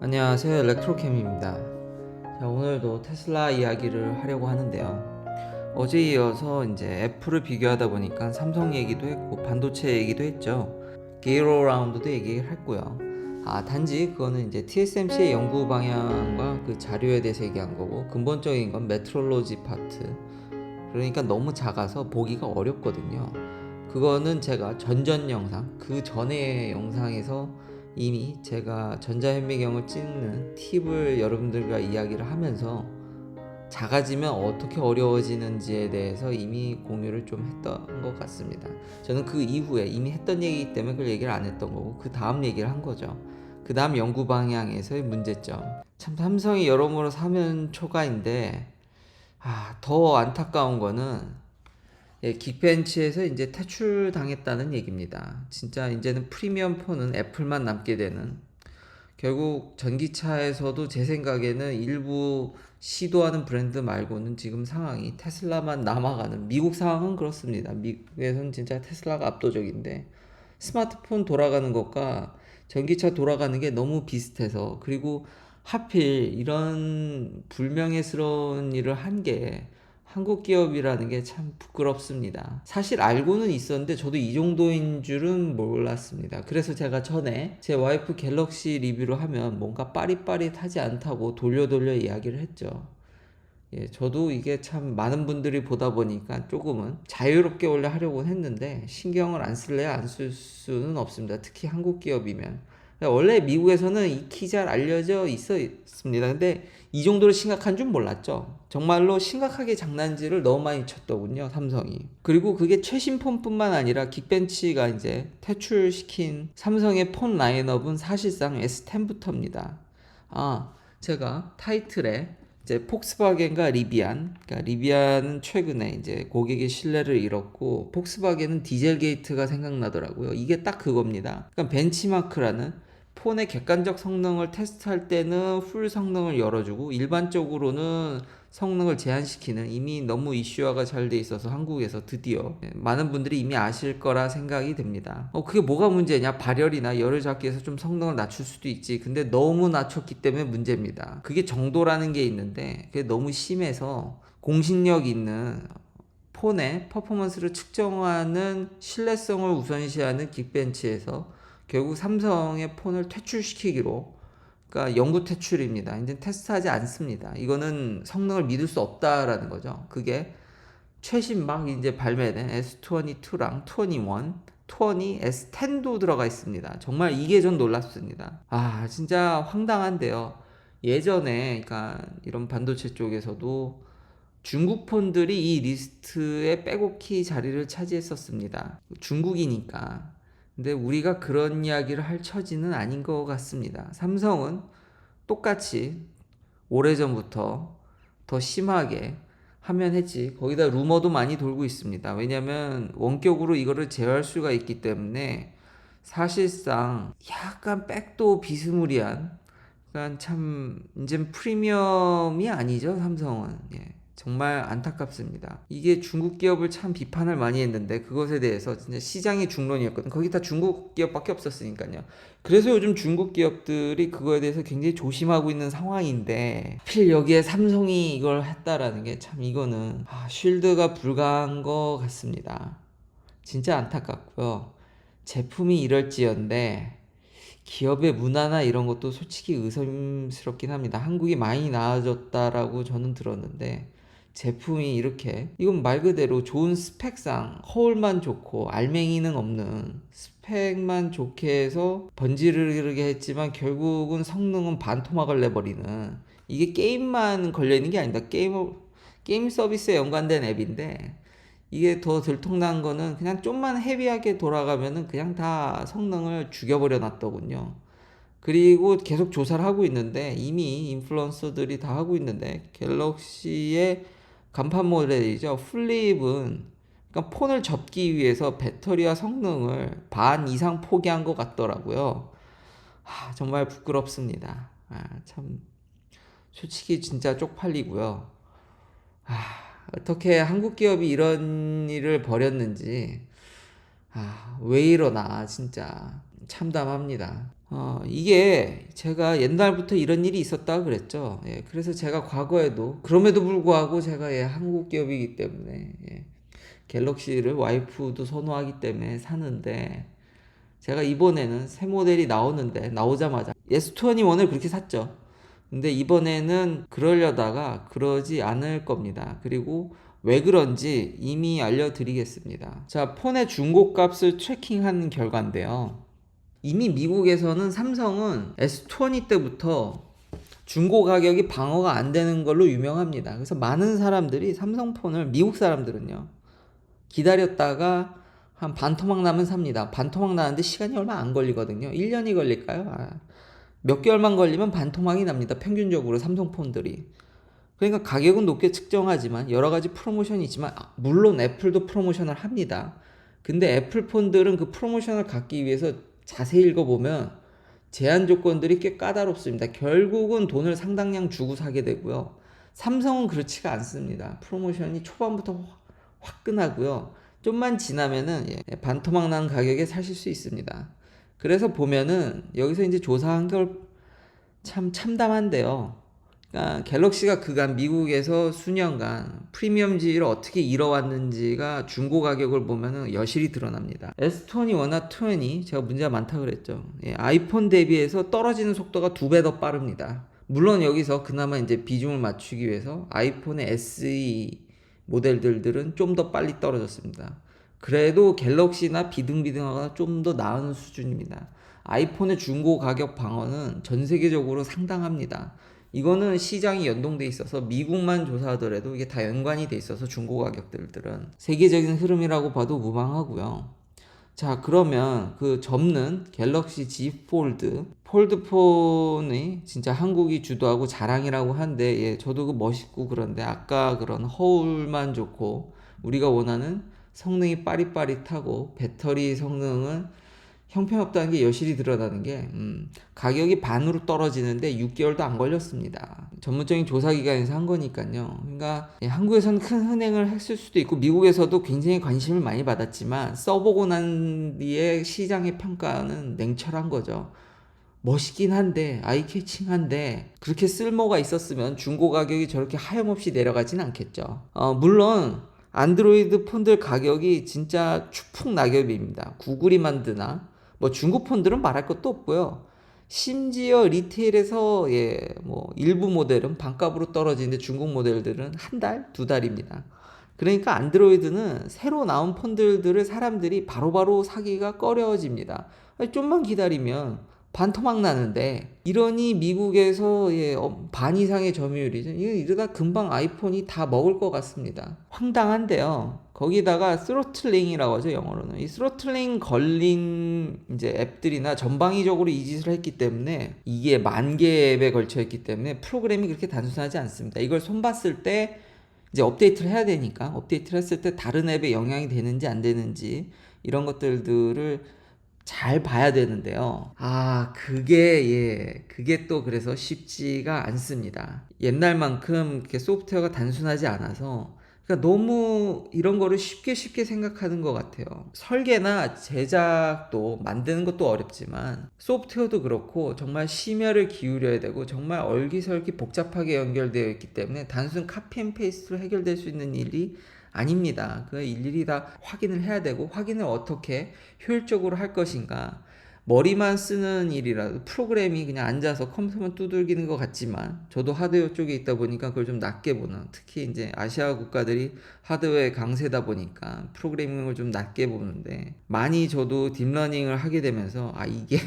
안녕하세요, 엘렉트로캠입니다. 자, 오늘도 테슬라 이야기를 하려고 하는데요. 어제 이어서 이제 애플을 비교하다 보니까 삼성 얘기도 했고 반도체 얘기도 했죠. 게이로 라운드도 얘기를 했고요. 단지 그거는 이제 TSMC의 연구 방향과 그 자료에 대해서 얘기한 거고, 근본적인 건 메트롤로지 파트. 그러니까 너무 작아서 보기가 어렵거든요. 그거는 제가 전전 영상, 그 전에 영상에서 이미 제가 전자현미경을 찍는 팁을 여러분들과 이야기를 하면서 작아지면 어떻게 어려워지는지에 대해서 이미 공유를 좀 했던 것 같습니다. 저는 그 이후에 이미 했던 얘기이기 때문에 그걸 얘기를 안 했던 거고, 그 다음 얘기를 한 거죠. 그 다음 연구 방향에서의 문제점. 참 삼성이 여러모로 사면 초과인데, 더 안타까운 거는 긱벤치에서 이제 퇴출당했다는 얘기입니다. 진짜 이제는 프리미엄 폰은 애플만 남게 되는, 결국 전기차에서도 제 생각에는 일부 시도하는 브랜드 말고는 지금 상황이 테슬라만 남아가는, 미국 상황은 그렇습니다. 미국에서는 진짜 테슬라가 압도적인데 스마트폰 돌아가는 것과 전기차 돌아가는 게 너무 비슷해서, 그리고 하필 이런 불명예스러운 일을 한 게 한국 기업이라는 게 참 부끄럽습니다. 사실 알고는 있었는데 저도 이 정도인 줄은 몰랐습니다. 그래서 제가 전에 제 와이프 갤럭시 리뷰를 하면 뭔가 빠릿빠릿하지 않다고 돌려 이야기를 했죠. 저도 이게 참 많은 분들이 보다 보니까 조금은 자유롭게 원래 하려고 했는데 신경을 안 쓸래야 안 쓸 수는 없습니다. 특히 한국 기업이면. 원래 미국에서는 익히 잘 알려져 있었습니다. 근데 이 정도로 심각한 줄 몰랐죠. 정말로 심각하게 장난질을 너무 많이 쳤더군요, 삼성이. 그리고 그게 최신 폰뿐만 아니라 긱벤치가 이제 퇴출시킨 삼성의 폰 라인업은 사실상 S10부터입니다. 제가 타이틀에 이제 폭스바겐과 리비안, 그러니까 리비안은 최근에 이제 고객의 신뢰를 잃었고, 폭스바겐은 디젤 게이트가 생각나더라고요. 이게 딱 그겁니다. 그러니까 벤치마크라는, 폰의 객관적 성능을 테스트할 때는 풀 성능을 열어주고 일반적으로는 성능을 제한시키는, 이미 너무 이슈화가 잘 돼 있어서 한국에서 드디어 많은 분들이 이미 아실 거라 생각이 됩니다. 그게 뭐가 문제냐? 발열이나 열을 잡기 위해서 좀 성능을 낮출 수도 있지. 근데 너무 낮췄기 때문에 문제입니다. 그게 정도라는 게 있는데 그게 너무 심해서 공신력 있는 폰의 퍼포먼스를 측정하는 신뢰성을 우선시하는 긱벤치에서 결국 삼성의 폰을 퇴출시키기로, 그러니까 영구 퇴출입니다. 이제 테스트하지 않습니다. 이거는 성능을 믿을 수 없다라는 거죠. 그게 최신 막 이제 발매된 S22랑 21, 20, S10도 들어가 있습니다. 정말 이게 전 놀랍습니다. 진짜 황당한데요. 예전에 그러니까 이런 반도체 쪽에서도 중국 폰들이 이 리스트에 빼곡히 자리를 차지했었습니다. 중국이니까. 근데 우리가 그런 이야기를 할 처지는 아닌 것 같습니다. 삼성은 똑같이 오래전부터 더 심하게 하면 했지. 거기다 루머도 많이 돌고 있습니다. 왜냐면 원격으로 이거를 제어할 수가 있기 때문에 사실상 약간 백도 비스무리한, 그러니까 참 이제 프리미엄이 아니죠, 삼성은. 정말 안타깝습니다. 이게 중국 기업을 참 비판을 많이 했는데 그것에 대해서 진짜 시장의 중론이었거든. 거기 다 중국 기업밖에 없었으니까요. 그래서 요즘 중국 기업들이 그거에 대해서 굉장히 조심하고 있는 상황인데, 필 여기에 삼성이 이걸 했다라는 게 참, 이거는 쉴드가 불가한 것 같습니다. 진짜 안타깝고요. 제품이 이럴지언데 기업의 문화나 이런 것도 솔직히 의심스럽긴 합니다. 한국이 많이 나아졌다라고 저는 들었는데 제품이 이렇게, 이건 말 그대로 좋은 스펙상 허울만 좋고 알맹이는 없는, 스펙만 좋게 해서 번지르르게 했지만 결국은 성능은 반토막을 내버리는, 이게 게임만 걸려있는 게 아니다. 게임 서비스에 연관된 앱인데 이게 더 들통난 거는 그냥 좀만 헤비하게 돌아가면은 그냥 다 성능을 죽여버려 놨더군요. 그리고 계속 조사를 하고 있는데, 이미 인플루언서들이 다 하고 있는데, 갤럭시의 간판 모델이죠, 플립은, 그러니까 폰을 접기 위해서 배터리와 성능을 반 이상 포기한 것 같더라고요. 정말 부끄럽습니다. 참 솔직히 진짜 쪽팔리고요. 어떻게 한국 기업이 이런 일을 벌였는지, 왜 이러나 진짜 참담합니다. 이게 제가 옛날부터 이런 일이 있었다고 그랬죠. 예, 그래서 제가 과거에도 그럼에도 불구하고 제가 한국 기업이기 때문에 갤럭시를 와이프도 선호하기 때문에 사는데 제가 이번에는 새 모델이 나오자마자 S21을 그렇게 샀죠. 근데 이번에는 그러려다가 그러지 않을 겁니다. 그리고 왜 그런지 이미 알려드리겠습니다. 자, 폰의 중고값을 트래킹한 결과인데요. 이미 미국에서는 삼성은 S20 때부터 중고 가격이 방어가 안 되는 걸로 유명합니다. 그래서 많은 사람들이 삼성폰을, 미국 사람들은요, 기다렸다가 한 반토막 나면 삽니다. 반토막 나는데 시간이 얼마 안 걸리거든요. 1년이 걸릴까요? 몇 개월만 걸리면 반토막이 납니다. 평균적으로 삼성폰들이. 그러니까 가격은 높게 측정하지만 여러 가지 프로모션이 있지만 물론 애플도 프로모션을 합니다. 근데 애플 폰들은 그 프로모션을 갖기 위해서 자세히 읽어보면 제한 조건들이 꽤 까다롭습니다. 결국은 돈을 상당량 주고 사게 되고요. 삼성은 그렇지가 않습니다. 프로모션이 초반부터 화끈하고요. 좀만 지나면은 반토막 난 가격에 사실 수 있습니다. 그래서 보면은 여기서 이제 조사한 걸 참 참담한데요. 그러니까 갤럭시가 그간 미국에서 수년간 프리미엄지를 어떻게 이뤄왔는지가 중고 가격을 보면은 여실히 드러납니다. S21나 20 제가 문제가 많다 그랬죠. 아이폰 대비해서 떨어지는 속도가 2배 더 빠릅니다. 물론 여기서 그나마 이제 비중을 맞추기 위해서 아이폰의 SE 모델들은 좀 더 빨리 떨어졌습니다. 그래도 갤럭시나 비등비등하거나 좀 더 나은 수준입니다. 아이폰의 중고 가격 방어는 전 세계적으로 상당합니다. 이거는 시장이 연동돼 있어서 미국만 조사하더라도 이게 다 연관이 돼 있어서 중고 가격들은 세계적인 흐름이라고 봐도 무방하고요. 자, 그러면 그 접는 갤럭시 Z 폴드폰이 진짜 한국이 주도하고 자랑이라고 한데 저도 그 멋있고 그런데 아까 그런 허울만 좋고 우리가 원하는 성능이 빠릿빠릿하고 배터리 성능은 형편없다는 게 여실히 드러나는 게 가격이 반으로 떨어지는데 6개월도 안 걸렸습니다. 전문적인 조사기관에서 한 거니까요. 그러니까 한국에서는 큰 흥행을 했을 수도 있고 미국에서도 굉장히 관심을 많이 받았지만 써보고 난 뒤에 시장의 평가는 냉철한 거죠. 멋있긴 한데 아이캐칭한데 그렇게 쓸모가 있었으면 중고 가격이 저렇게 하염없이 내려가진 않겠죠. 물론 안드로이드 폰들 가격이 진짜 추풍 낙엽입니다. 구글이 만드나 뭐 중고 폰들은 말할 것도 없고요. 심지어 리테일에서 뭐 일부 모델은 반값으로 떨어지는데 중국 모델들은 한 달, 두 달입니다. 그러니까 안드로이드는 새로 나온 폰들을 사람들이 바로바로 사기가 꺼려집니다. 좀만 기다리면 반토막 나는데 이러니 미국에서 반 이상의 점유율이죠. 이러다 금방 아이폰이 다 먹을 것 같습니다. 황당한데요. 거기다가 스로틀링이라고 하죠, 영어로는. 이 스로틀링 걸린 이제 앱들이나 전방위적으로 이 짓을 했기 때문에 이게 10,000개 앱에 걸쳐 있기 때문에 프로그램이 그렇게 단순하지 않습니다. 이걸 손봤을 때 이제 업데이트를 해야 되니까 업데이트를 했을 때 다른 앱에 영향이 되는지 안 되는지 이런 것들을 잘 봐야 되는데요. 그게 또 그래서 쉽지가 않습니다. 옛날만큼 이렇게 소프트웨어가 단순하지 않아서 그러니까 너무 이런 거를 쉽게 생각하는 것 같아요. 설계나 제작도 만드는 것도 어렵지만 소프트웨어도 그렇고 정말 심혈을 기울여야 되고 정말 얼기설기 복잡하게 연결되어 있기 때문에 단순 카피 앤 페이스트로 해결될 수 있는 일이 아닙니다. 그 일일이 다 확인을 해야 되고 확인을 어떻게 효율적으로 할 것인가 머리만 쓰는 일이라도 프로그램이 그냥 앉아서 컴퓨터만 두들기는 것 같지만 저도 하드웨어 쪽에 있다 보니까 그걸 좀 낮게 보는 특히 이제 아시아 국가들이 하드웨어 강세다 보니까 프로그래밍을 좀 낮게 보는데 많이 저도 딥러닝을 하게 되면서 이게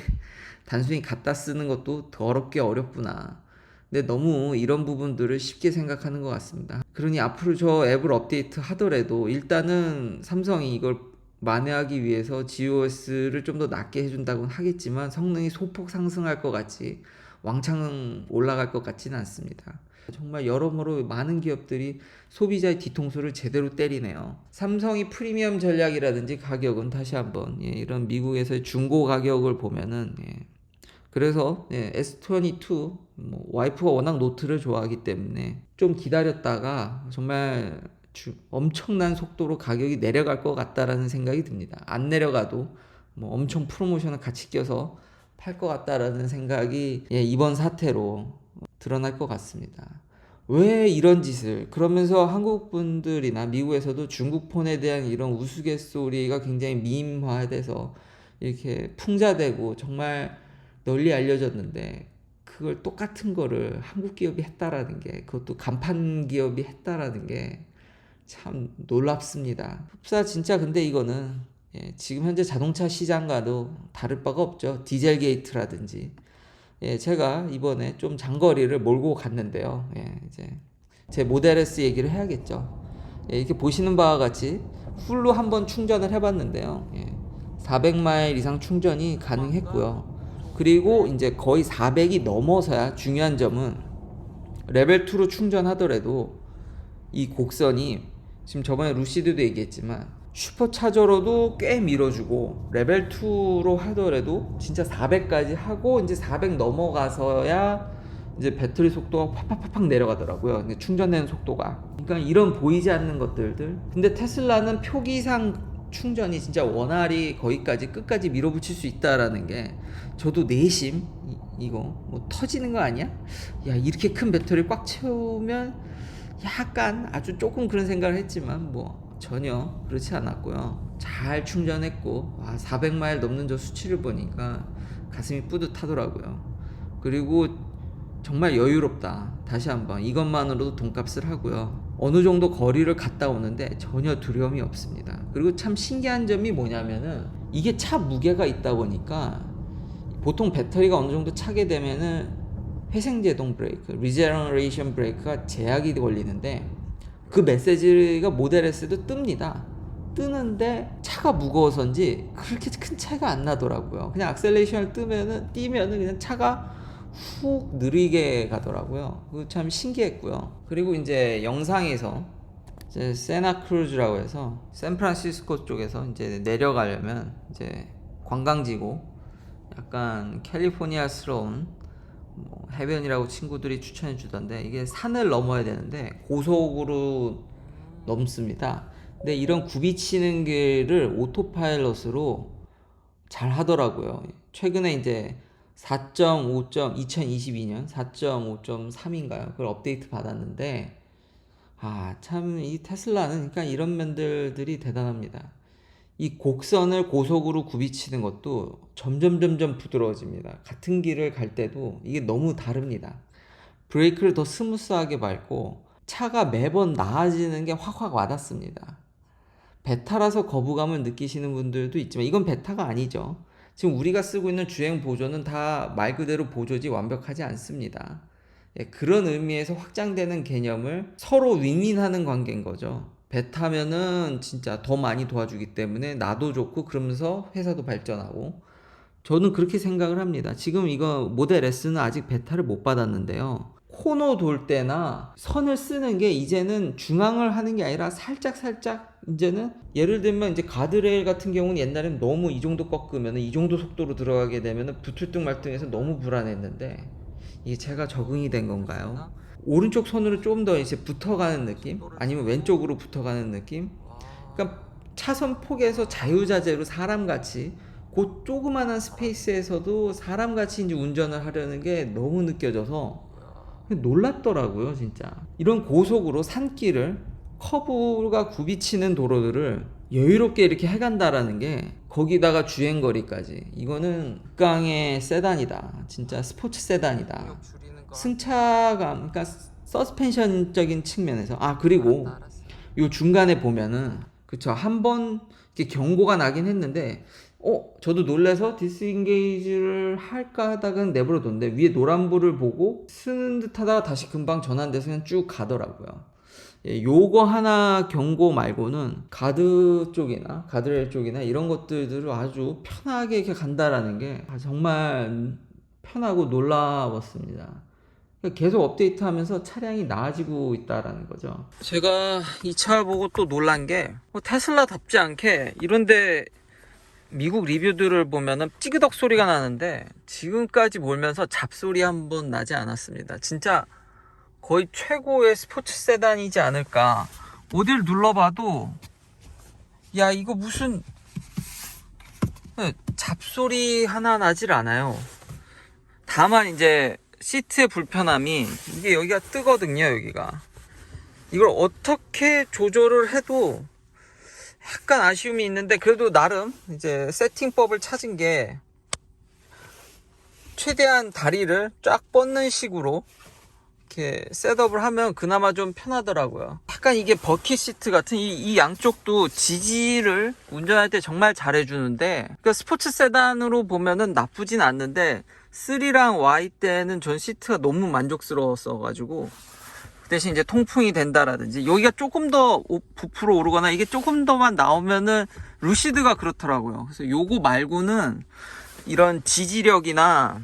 단순히 갖다 쓰는 것도 더럽게 어렵구나. 근데 너무 이런 부분들을 쉽게 생각하는 것 같습니다. 그러니 앞으로 저 앱을 업데이트 하더라도 일단은 삼성이 이걸 만회하기 위해서 GOS를 좀 더 낮게 해준다고는 하겠지만 성능이 소폭 상승할 것 같지 왕창 올라갈 것 같지는 않습니다. 정말 여러모로 많은 기업들이 소비자의 뒤통수를 제대로 때리네요. 삼성이 프리미엄 전략이라든지 가격은 다시 한번 이런 미국에서의 중고 가격을 보면은 그래서 S22 와이프가 워낙 노트를 좋아하기 때문에 좀 기다렸다가 정말 엄청난 속도로 가격이 내려갈 것 같다라는 생각이 듭니다. 안 내려가도 엄청 프로모션을 같이 껴서 할 것 같다라는 생각이 이번 사태로 드러날 것 같습니다. 왜 이런 짓을, 그러면서 한국 분들이나 미국에서도 중국 폰에 대한 이런 우스갯소리가 굉장히 밈화돼서 이렇게 풍자되고 정말 널리 알려졌는데, 그걸 똑같은 거를 한국 기업이 했다라는 게, 그것도 간판 기업이 했다라는 게 참 놀랍습니다. 흡사 진짜. 근데 이거는 지금 현재 자동차 시장과도 다를 바가 없죠. 디젤 게이트라든지. 제가 이번에 좀 장거리를 몰고 갔는데요. 이제 제 모델 S 얘기를 해야겠죠. 이렇게 보시는 바와 같이 풀로 한번 충전을 해봤는데요. 400마일 이상 충전이 가능했고요. 그리고 이제 거의 400이 넘어서야, 중요한 점은 레벨 2로 충전하더라도 이 곡선이, 지금 저번에 루시드도 얘기했지만 슈퍼차저로도 꽤 밀어주고, 레벨 2로 하더라도 진짜 400까지 하고 이제 400 넘어가서야 이제 배터리 속도가 팍팍팍팍 내려가더라고요. 충전되는 속도가. 그러니까 이런 보이지 않는 것들들. 근데 테슬라는 표기상 충전이 진짜 원활히 거기까지 끝까지 밀어붙일 수 있다라는 게, 저도 내심 이거 뭐 터지는 거 아니야? 야, 이렇게 큰 배터리 꽉 채우면 약간 아주 조금 그런 생각을 했지만 뭐 전혀 그렇지 않았고요. 잘 충전했고, 400마일 넘는 저 수치를 보니까 가슴이 뿌듯하더라고요. 그리고 정말 여유롭다. 다시 한번 이것만으로도 돈값을 하고요. 어느 정도 거리를 갔다 오는데 전혀 두려움이 없습니다. 그리고 참 신기한 점이 뭐냐면은, 이게 차 무게가 있다 보니까 보통 배터리가 어느 정도 차게 되면은 회생제동 브레이크, 리제너레이션 브레이크가 제약이 걸리는데, 그 메시지가 모델 S도 뜹니다. 뜨는데 차가 무거워서인지 그렇게 큰 차이가 안 나더라고요. 그냥 악셀레이션을 띄면은 그냥 차가 훅 느리게 가더라고요. 그거 참 신기했고요. 그리고 이제 영상에서 이제 세나크루즈라고 해서 샌프란시스코 쪽에서 이제 내려가려면 이제 관광지고 약간 캘리포니아스러운 해변이라고 친구들이 추천해 주던데, 이게 산을 넘어야 되는데 고속으로 넘습니다. 근데 이런 굽이치는 길을 오토파일럿으로 잘 하더라고요. 최근에 이제 2022년 4.5.3인가요? 그걸 업데이트 받았는데, 참 이 테슬라는 그러니까 이런 면들이 대단합니다. 이 곡선을 고속으로 굽이치는 것도 점점 부드러워집니다. 같은 길을 갈 때도 이게 너무 다릅니다. 브레이크를 더 스무스하게 밟고 차가 매번 나아지는 게 확 와닿습니다. 베타라서 거부감을 느끼시는 분들도 있지만 이건 베타가 아니죠. 지금 우리가 쓰고 있는 주행 보조는 다 말 그대로 보조지 완벽하지 않습니다. 그런 의미에서 확장되는 개념을 서로 윈윈하는 관계인 거죠. 베타면은 진짜 더 많이 도와주기 때문에 나도 좋고, 그러면서 회사도 발전하고, 저는 그렇게 생각을 합니다. 지금 이거 모델 S는 아직 베타를 못 받았는데요. 코너 돌 때나 선을 쓰는 게 이제는 중앙을 하는 게 아니라 살짝 이제는, 예를 들면 이제 가드레일 같은 경우는 옛날에는 너무 이 정도 꺾으면 이 정도 속도로 들어가게 되면 붙을등 말등해서 너무 불안했는데, 이게 제가 적응이 된 건가요? 오른쪽 손으로 좀 더 이제 붙어가는 느낌? 아니면 왼쪽으로 붙어가는 느낌? 그러니까 차선 폭에서 자유자재로 사람같이, 그 조그만한 스페이스에서도 사람같이 이제 운전을 하려는 게 너무 느껴져서 놀랍더라고요, 진짜. 이런 고속으로 산길을, 커브가 굽이치는 도로들을 여유롭게 이렇게 해간다라는 게, 거기다가 주행거리까지, 이거는 극강의 세단이다. 진짜 스포츠 세단이다. 승차감, 그러니까 서스펜션적인 측면에서. 그리고 요 중간에 보면은, 그쵸, 한번 이렇게 경고가 나긴 했는데, 저도 놀라서 디스인게이지를 할까 하다가 내버려뒀는데, 위에 노란불을 보고 쓰는 듯 하다가 다시 금방 전환돼서 그냥 쭉 가더라고요. 요거 하나 경고 말고는 가드 쪽이나 가드레일 쪽이나 이런 것들을 아주 편하게 이렇게 간다라는 게 정말 편하고 놀라웠습니다. 계속 업데이트하면서 차량이 나아지고 있다라는 거죠. 제가 이 차 보고 또 놀란 게, 테슬라답지 않게 이런데 미국 리뷰들을 보면은 찌그덕 소리가 나는데, 지금까지 몰면서 잡소리 한번 나지 않았습니다. 진짜 거의 최고의 스포츠 세단이지 않을까. 어딜 눌러봐도, 야, 이거 무슨 잡소리 하나 나질 않아요. 다만 이제 시트의 불편함이 이게 여기가 뜨거든요. 여기가 이걸 어떻게 조절을 해도 약간 아쉬움이 있는데, 그래도 나름 이제 세팅법을 찾은 게 최대한 다리를 쫙 뻗는 식으로 이렇게 셋업을 하면 그나마 좀 편하더라고요. 약간 이게 버킷 시트 같은 이 양쪽도 지지를 운전할 때 정말 잘해주는데, 그러니까 스포츠 세단으로 보면은 나쁘진 않는데 3랑 Y 때는 전 시트가 너무 만족스러웠어 가지고, 그 대신 이제 통풍이 된다라든지 여기가 조금 더 부풀어 오르거나 이게 조금 더만 나오면은 루시드가 그렇더라고요. 그래서 요거 말고는 이런 지지력이나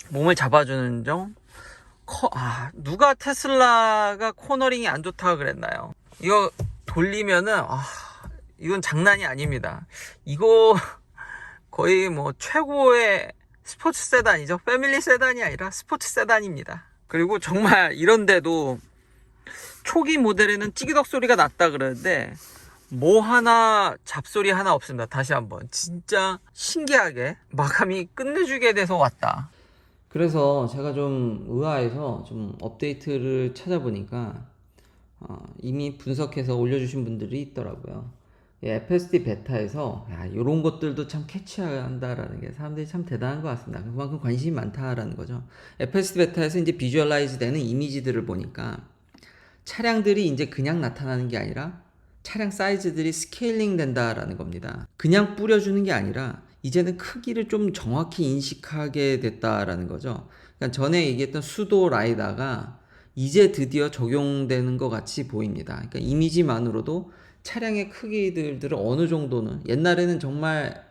몸을 잡아주는 점, 누가 테슬라가 코너링이 안 좋다고 그랬나요? 이거 돌리면은 이건 장난이 아닙니다. 이거 거의 뭐 최고의 스포츠 세단이죠. 패밀리 세단이 아니라 스포츠 세단입니다. 그리고 정말 이런데도 초기 모델에는 찌기덕 소리가 났다 그러는데 뭐 하나 잡소리 하나 없습니다. 다시 한번 진짜 신기하게 마감이 끝내주게 돼서 왔다. 그래서 제가 좀 의아해서 좀 업데이트를 찾아보니까 이미 분석해서 올려주신 분들이 있더라고요. FSD 베타에서 이런 것들도 참 캐치한다라는 게 사람들이 참 대단한 것 같습니다. 그만큼 관심이 많다라는 거죠. FSD 베타에서 이제 비주얼라이즈 되는 이미지들을 보니까 차량들이 이제 그냥 나타나는 게 아니라 차량 사이즈들이 스케일링 된다라는 겁니다. 그냥 뿌려주는 게 아니라 이제는 크기를 좀 정확히 인식하게 됐다라는 거죠. 그러니까 전에 얘기했던 수도 라이다가 이제 드디어 적용되는 것 같이 보입니다. 그러니까 이미지만으로도 차량의 크기들을 어느 정도는, 옛날에는 정말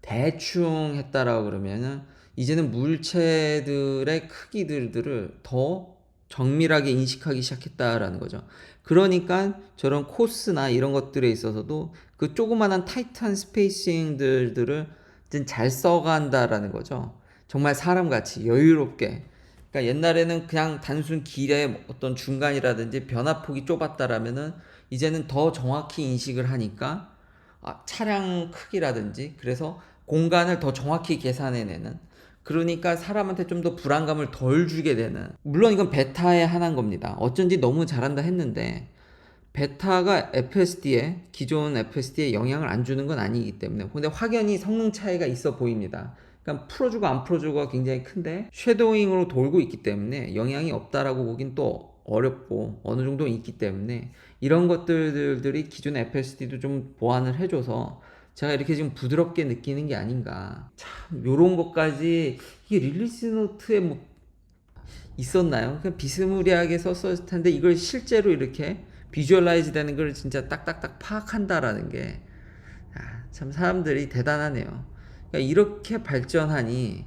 대충 했다라고 그러면은 이제는 물체들의 크기들을 더 정밀하게 인식하기 시작했다라는 거죠. 그러니까 저런 코스나 이런 것들에 있어서도 그 조그만한 타이트한 스페이싱들을 잘 써간다라는 거죠. 정말 사람같이 여유롭게. 그러니까 옛날에는 그냥 단순 길의 어떤 중간이라든지 변화폭이 좁았다라면은 이제는 더 정확히 인식을 하니까 차량 크기라든지 그래서 공간을 더 정확히 계산해내는, 그러니까 사람한테 좀 더 불안감을 덜 주게 되는, 물론 이건 베타의 하나인 겁니다. 어쩐지 너무 잘한다 했는데 베타가 FSD에, 기존 FSD에 영향을 안 주는 건 아니기 때문에, 근데 확연히 성능 차이가 있어 보입니다. 그러니까 풀어주고 안 풀어주고가 굉장히 큰데 쉐도잉으로 돌고 있기 때문에 영향이 없다라고 보긴 또 어렵고 어느 정도 있기 때문에 이런 것들이 기존 FSD도 좀 보완을 해줘서 제가 이렇게 지금 부드럽게 느끼는 게 아닌가. 참 요런 것까지 이게 릴리즈 노트에 뭐 있었나요? 그냥 비스무리하게 썼을 텐데 이걸 실제로 이렇게 비주얼라이즈 되는 걸 진짜 딱딱딱 파악한다라는 게 참 사람들이 대단하네요. 그러니까 이렇게 발전하니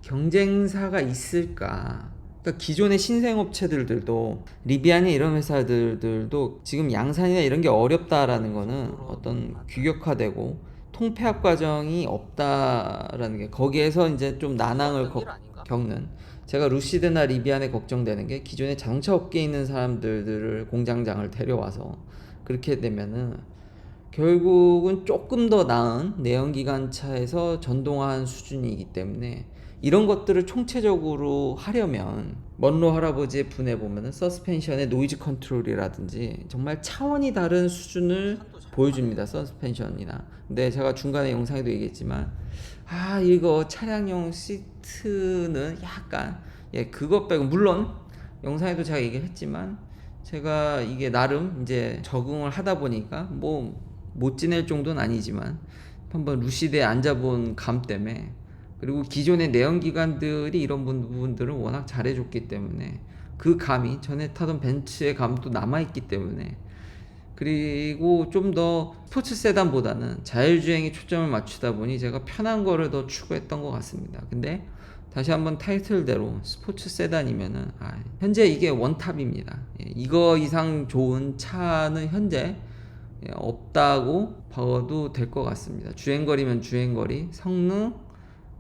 경쟁사가 있을까? 그러니까 기존의 신생업체들도 리비안이 이런 회사들도 지금 양산이나 이런 게 어렵다라는 거는 어떤 규격화되고 통폐합 과정이 없다라는 게, 거기에서 이제 좀 난항을 겪는, 제가 루시드나 리비안에 걱정되는 게 기존에 자동차 업계에 있는 사람들을 공장장을 데려와서 그렇게 되면은 결국은 조금 더 나은 내연기관차에서 전동화한 수준이기 때문에 이런 것들을 총체적으로 하려면 먼로 할아버지의 분에 보면은 서스펜션의 노이즈 컨트롤이라든지 정말 차원이 다른 수준을 보여줍니다. 서스펜션이나. 근데 제가 중간에 영상에도 얘기했지만 이거 차량용 시트는 약간 그것 빼고, 물론 영상에도 제가 얘기를 했지만 제가 이게 나름 이제 적응을 하다 보니까 뭐 못 지낼 정도는 아니지만 한번 루시드에 앉아본 감 때문에, 그리고 기존의 내연기관들이 이런 부분들을 워낙 잘해줬기 때문에 그 감이 전에 타던 벤츠의 감도 남아있기 때문에, 그리고 좀 더 스포츠 세단보다는 자율주행에 초점을 맞추다 보니 제가 편한 거를 더 추구했던 것 같습니다. 근데 다시 한번 타이틀대로 스포츠 세단이면은 현재 이게 원탑입니다. 이거 이상 좋은 차는 현재 없다고 봐도 될 것 같습니다. 주행거리면 주행거리, 성능,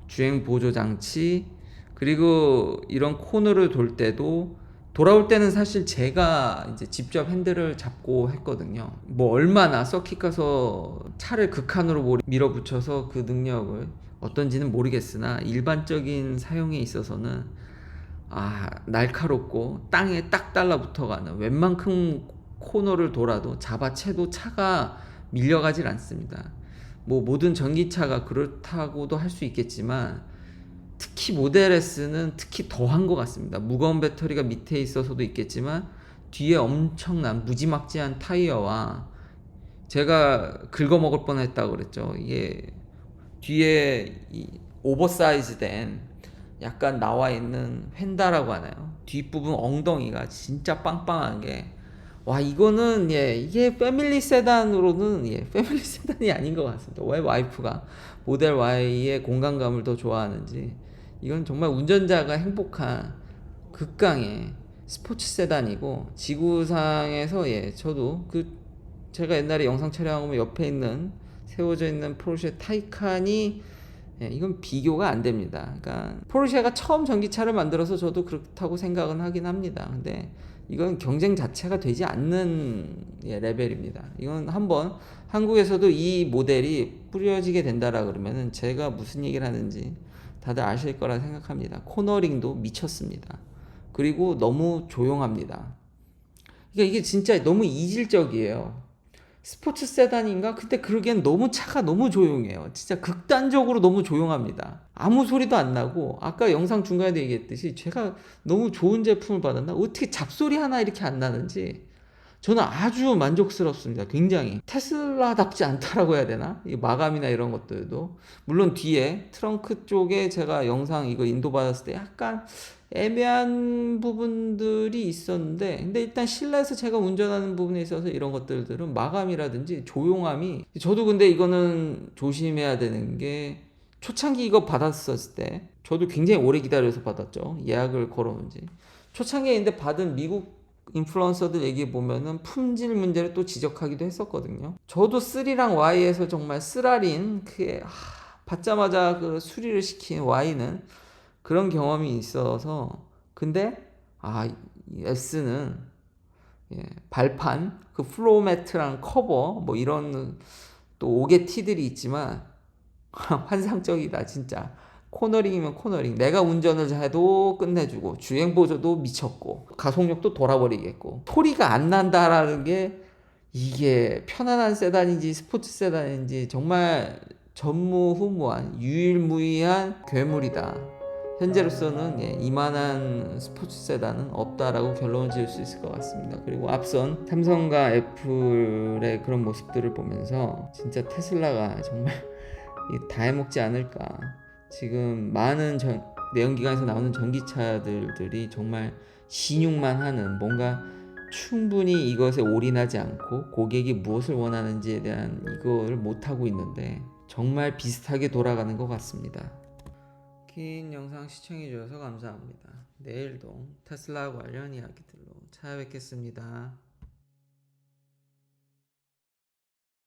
주행 보조 장치, 그리고 이런 코너를 돌 때도 돌아올 때는 사실 제가 이제 직접 핸들을 잡고 했거든요. 뭐 얼마나 서킷 가서 차를 극한으로 밀어붙여서 그 능력을 어떤지는 모르겠으나 일반적인 사용에 있어서는 날카롭고 땅에 딱 달라붙어가는, 웬만큼 코너를 돌아도 잡아채도 차가 밀려가질 않습니다. 뭐 모든 전기차가 그렇다고도 할 수 있겠지만 특히 모델 S는 특히 더한 것 같습니다. 무거운 배터리가 밑에 있어서도 있겠지만 뒤에 엄청난 무지막지한 타이어와, 제가 긁어먹을 뻔했다고 그랬죠. 이게 뒤에 이 오버사이즈된 약간 나와 있는 휀다라고 하나요? 뒷부분 엉덩이가 진짜 빵빵한 게, 와, 이거는 이게 패밀리 세단으로는 패밀리 세단이 아닌 것 같습니다. 왜 와이프가 모델 Y의 공간감을 더 좋아하는지, 이건 정말 운전자가 행복한 극강의 스포츠 세단이고, 지구상에서 저도 제가 옛날에 영상 촬영하면 옆에 있는 세워져 있는 포르쉐 타이칸이 이건 비교가 안 됩니다. 그러니까 포르쉐가 처음 전기차를 만들어서 저도 그렇다고 생각은 하긴 합니다. 근데 이건 경쟁 자체가 되지 않는 레벨입니다. 이건 한번 한국에서도 이 모델이 뿌려지게 된다라 그러면은 제가 무슨 얘기를 하는지 다들 아실 거라 생각합니다. 코너링도 미쳤습니다. 그리고 너무 조용합니다. 그러니까 이게 진짜 너무 이질적이에요. 스포츠 세단인가? 근데 그러기엔 너무 차가 너무 조용해요. 진짜 극단적으로 너무 조용합니다. 아무 소리도 안 나고, 아까 영상 중간에도 얘기했듯이 제가 너무 좋은 제품을 받았나? 어떻게 잡소리 하나 이렇게 안 나는지 저는 아주 만족스럽습니다. 굉장히 테슬라답지 않다라고 해야 되나? 이 마감이나 이런 것들도, 물론 뒤에 트렁크 쪽에 제가 영상 이거 인도받았을 때 약간 애매한 부분들이 있었는데, 근데 일단 실내에서 제가 운전하는 부분에 있어서 이런 것들은 마감이라든지 조용함이, 저도 근데 이거는 조심해야 되는 게, 초창기 이거 받았었을 때 저도 굉장히 오래 기다려서 받았죠. 예약을 걸어놓은지. 초창기에 있는데 받은 미국 인플루언서들 얘기 보면은 품질 문제를 또 지적하기도 했었거든요. 저도 3랑 Y에서 정말 쓰라린 받자마자 그 수리를 시킨 Y는 그런 경험이 있어서. 근데 이 S는 발판, 그 플로우 매트랑 커버 뭐 이런 또 5개 T들이 있지만 환상적이다 진짜. 코너링이면 코너링, 내가 운전을 해도 끝내주고 주행 보조도 미쳤고 가속력도 돌아버리겠고, 소리가 안 난다라는 게 이게 편안한 세단인지 스포츠 세단인지 정말 전무후무한 유일무이한 괴물이다. 현재로서는 이만한 스포츠 세단은 없다라고 결론을 지을 수 있을 것 같습니다. 그리고 앞선 삼성과 애플의 그런 모습들을 보면서 진짜 테슬라가 정말 다 해먹지 않을까. 지금 많은 내연기관에서 나오는 전기차들이 정말 신용만 하는, 뭔가 충분히 이것에 올인하지 않고 고객이 무엇을 원하는지에 대한 이걸 못하고 있는데 정말 비슷하게 돌아가는 것 같습니다. 긴 영상 시청해 주셔서 감사합니다. 내일도 테슬라 관련 이야기들로 찾아뵙겠습니다.